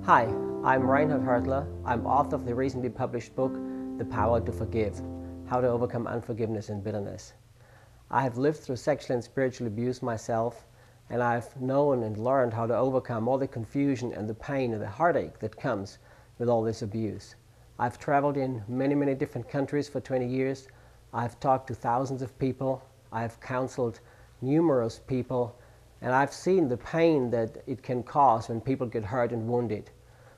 Hi, I'm Reinhard Hirtler. I'm author of the recently published book, The Power to Forgive, How to Overcome Unforgiveness and Bitterness. I have lived through sexual and spiritual abuse myself, and I've known and learned how to overcome all the confusion and the pain and the heartache that comes with all this abuse. I've traveled in many different countries for 20 years. I've talked to thousands of people. I've counseled numerous people, and I've seen the pain that it can cause when people get hurt and wounded.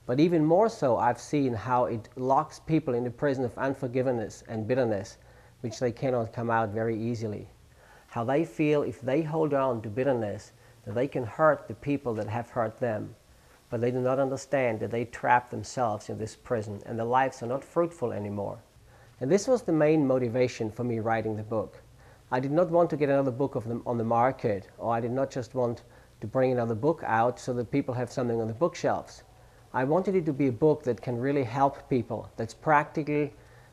But even more so, I've seen how it locks people in the prison of unforgiveness and bitterness, which they cannot come out very easily. How they feel if they hold on to bitterness, that they can hurt the people that have hurt them. But they do not understand that they trap themselves in this prison and their lives are not fruitful anymore. And this was the main motivation for me writing the book. I did not want to get another book on the market, or I did not just want to bring another book out so that people have something on the bookshelves. I wanted it to be a book that can really help people, that's practical,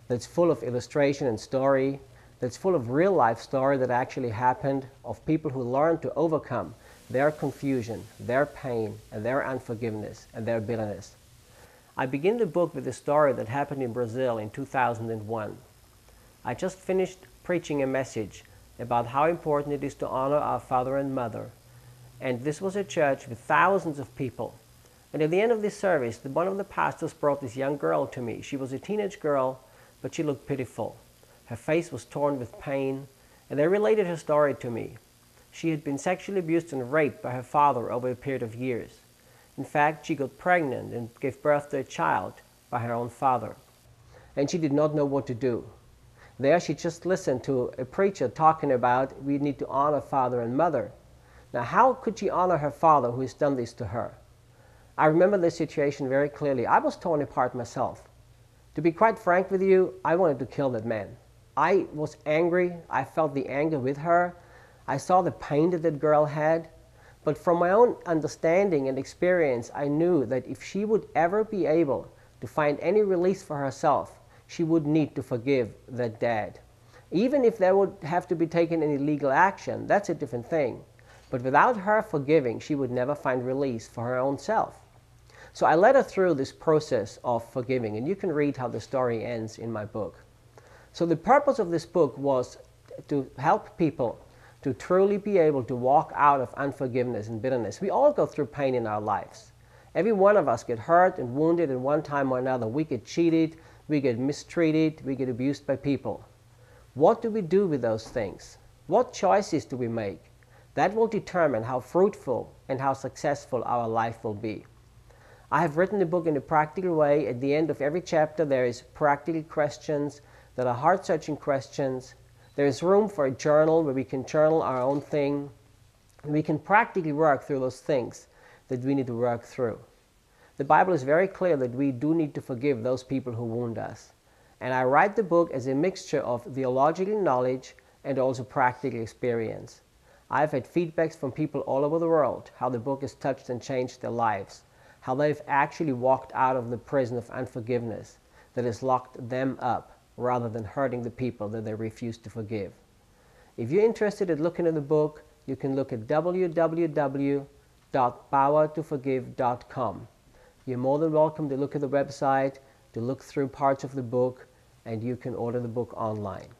that's full of illustration and story, that's full of real life story that actually happened, of people who learned to overcome their confusion, their pain, and their unforgiveness, and their bitterness. I begin the book with a story that happened in Brazil in 2001. I just finished preaching a message about how important it is to honor our father and mother. And this was a church with thousands of people. And at the end of this service, one of the pastors brought this young girl to me. She was a teenage girl, but she looked pitiful. Her face was torn with pain, and they related her story to me. She had been sexually abused and raped by her father over a period of years. In fact, she got pregnant and gave birth to a child by her own father. And she did not know what to do. There she just listened to a preacher talking about we need to honor father and mother. Now how could she honor her father who has done this to her? I remember this situation very clearly. I was torn apart myself. To be quite frank with you, I wanted to kill that man. I was angry. I felt the anger with her. I saw the pain that that girl had. But from my own understanding and experience, I knew that if she would ever be able to find any release for herself, she would need to forgive that dad. Even if there would have to be taken any legal action, that's a different thing. But without her forgiving, she would never find release for her own self. So I led her through this process of forgiving, and you can read how the story ends in my book. So the purpose of this book was to help people to truly be able to walk out of unforgiveness and bitterness. We all go through pain in our lives. Every one of us get hurt and wounded at one time or another. We get cheated, we get mistreated, we get abused by people. What do we do with those things? What choices do we make? That will determine how fruitful and how successful our life will be. I have written the book in a practical way. At the end of every chapter there is practical questions that are heart-searching questions. There is room for a journal where we can journal our own thing. And we can practically work through those things that we need to work through. The Bible is very clear that we do need to forgive those people who wound us. And I write the book as a mixture of theological knowledge and also practical experience. I've had feedbacks from people all over the world, how the book has touched and changed their lives, how they've actually walked out of the prison of unforgiveness that has locked them up rather than hurting the people that they refuse to forgive. If you're interested in looking at the book, you can look at www.powertoforgive.com. You're more than welcome to look at the website, to look through parts of the book, and you can order the book online.